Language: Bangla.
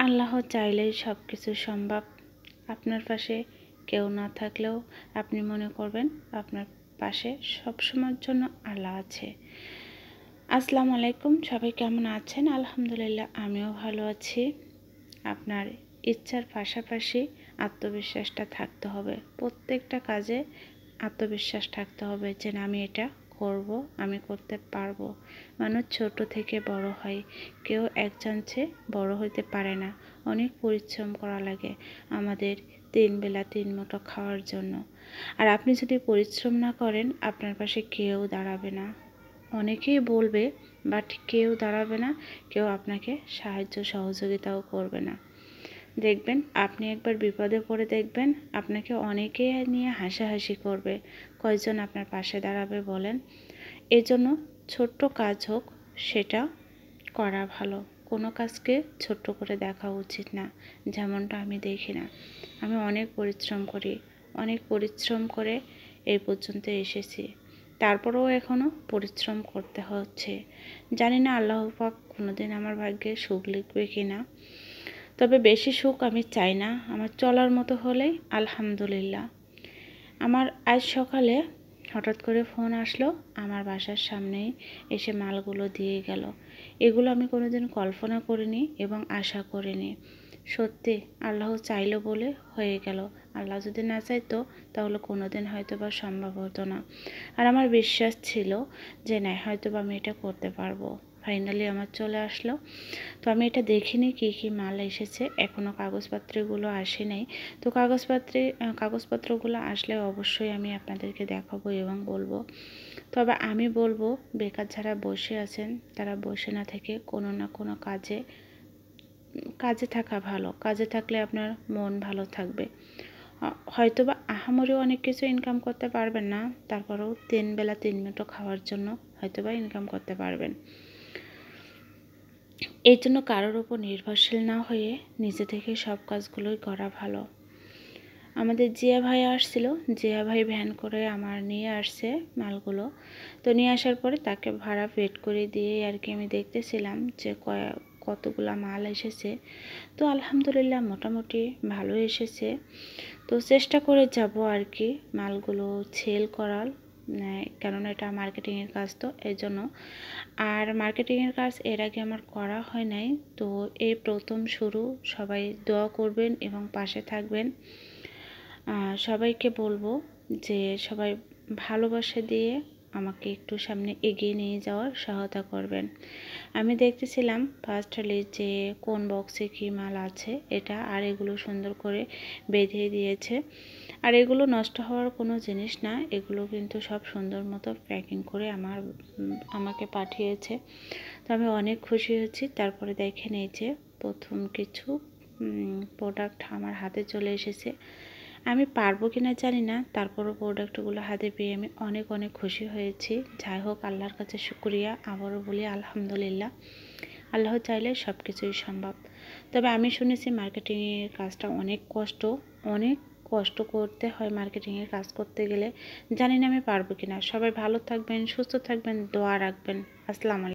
আল্লাহ চাইলেই সব কিছু সম্ভব। আপনার পাশে কেউ না থাকলেও আপনি মনে করবেন আপনার পাশে সবসময়ের জন্য আল্লাহ আছে। আসসালামু আলাইকুম, সবাই কেমন আছেন? আলহামদুলিল্লাহ, আমিও ভালো আছি। আপনার ইচ্ছার পাশাপাশি আত্মবিশ্বাসটা থাকতে হবে। প্রত্যেকটা কাজে আত্মবিশ্বাস থাকতে হবে যে আমি এটা করব, আমি করতে পারবো। মানুষ ছোট থেকে বড় হয়, কেউ এক চান্সে বড় হইতে পারে না। অনেক পরিশ্রম করা লাগে আমাদের 3 বেলা 3 মুঠো খাওয়ার জন্য। আর আপনি যদি পরিশ্রম না করেন, আপনার পাশে কেউ দাঁড়াবে না। অনেকেই বলবে, বাট কেউ দাঁড়াবে না, কেউ আপনাকে সাহায্য সহযোগিতাও করবে না। দেখবেন আপনি একবার বিপদে পড়ে দেখবেন আপনাকে অনেকে নিয়ে হাসাহাসি করবে, কয়জন আপনার পাশে দাঁড়াবে বলেন? এজন্য ছোট্ট কাজ হোক সেটা করা ভালো। কোনো কাজকে ছোট্ট করে দেখা উচিত না, যেমনটা আমি দেখি না। আমি অনেক পরিশ্রম করে এই পর্যন্ত এসেছি, তারপরেও এখনও পরিশ্রম করতে হচ্ছে। জানি না আল্লাহ পাক কোনোদিন আমার ভাগ্যে সুখ লিখবে কি না, তবে বেশি সুখ আমি চাই না। আমার চলার মতো হলেই আলহামদুলিল্লাহ। আমার আজ সকালে হঠাৎ করে ফোন আসলো, আমার বাসার সামনেই এসে মালগুলো দিয়ে গেল। এগুলো আমি কোনোদিন কল্পনা করিনি এবং আশা করিনি। সত্যি আল্লাহ চাইলো বলে হয়ে গেল। আল্লাহ যদি না চাইতো তাহলে কোনোদিন হয়তো বা সম্ভব হতো না। আর আমার বিশ্বাস ছিল যে না, হয়তো বা আমি এটা করতে পারবো। ফাইনালি আমার চলে আসলো। তো আমি এটা দেখিনি কী কী মাল এসেছে, এখনও কাগজপত্রগুলো আসে নাই। তো কাগজপত্রগুলো আসলে অবশ্যই আমি আপনাদেরকে দেখাবো এবং বলবো। তবে আমি বলবো, বেকার যারা বসে আছেন তারা বসে না থেকে কোনো না কোনো কাজে থাকা ভালো। কাজে থাকলে আপনার মন ভালো থাকবে। হয়তোবা আহামরি অনেক কিছু ইনকাম করতে পারবেন না, তারপরেও 3 বেলা 3 মুঠো খাওয়ার জন্য হয়তোবা ইনকাম করতে পারবেন। এই জন্য কারোর উপর নির্ভরশীল না হয়ে নিজে থেকে সব কাজগুলোই করা ভালো। আমাদের জিয়া ভাই আসছিল, জিয়া ভাই ভ্যান করে আমার নিয়ে আসছে মালগুলো। তো নিয়ে আসার পরে তাকে ভাড়া পেড করে দিয়ে আর কি আমি দেখতেছিলাম যে কতগুলা মাল এসেছে। তো আলহামদুলিল্লাহ মোটামুটি ভালো এসেছে। তো চেষ্টা করে যাব আর কি মালগুলো সেল করার, কেননা এটা মার্কেটিংয়ের কাজ, তো এই জন্য। আর মার্কেটিংয়ের কাজ এর আগে আমার করা হয় নাই, তো এই প্রথম শুরু। সবাই দোয়া করবেন এবং পাশে থাকবেন। সবাইকে বলবো যে সবাই ভালোবাসা দিয়ে আমাকে একটু সামনে এগিয়ে নিয়ে যাওয়ার সহায়তা করবেন। আমি দেখতেছিলাম ফার্স্টলি যে কোন বক্সে কী মাল আছে এটা, আর এগুলো সুন্দর করে বেঁধে দিয়েছে। আর এগুলো নষ্ট হওয়ার কোনো জিনিস না, এগুলো কিন্তু সব সুন্দর মতো প্যাকিং করে আমাকে পাঠিয়েছে। তো আমি অনেক খুশি হয়েছি। তারপরে দেখেন এই যে প্রথম কিছু প্রোডাক্ট আমার হাতে চলে এসেছে। আমি পারবো কিনা জানি না, তারপরও প্রোডাক্টগুলো হাতে পেয়ে আমি অনেক খুশি হয়েছি। যাই হোক, আল্লাহর কাছে শুকরিয়া। আবারও বলি আলহামদুলিল্লাহ। আল্লাহ চাইলে সব কিছুই সম্ভব। তবে আমি শুনেছি মার্কেটিংয়ের কাজটা অনেক কষ্ট করতে হয় মার্কেটিংয়ের কাজ করতে গেলে। জানি না আমি পারবো কিনা। সবাই ভালো থাকবেন, সুস্থ থাকবেন, দোয়া রাখবেন। আসসালামু আলাইকুম।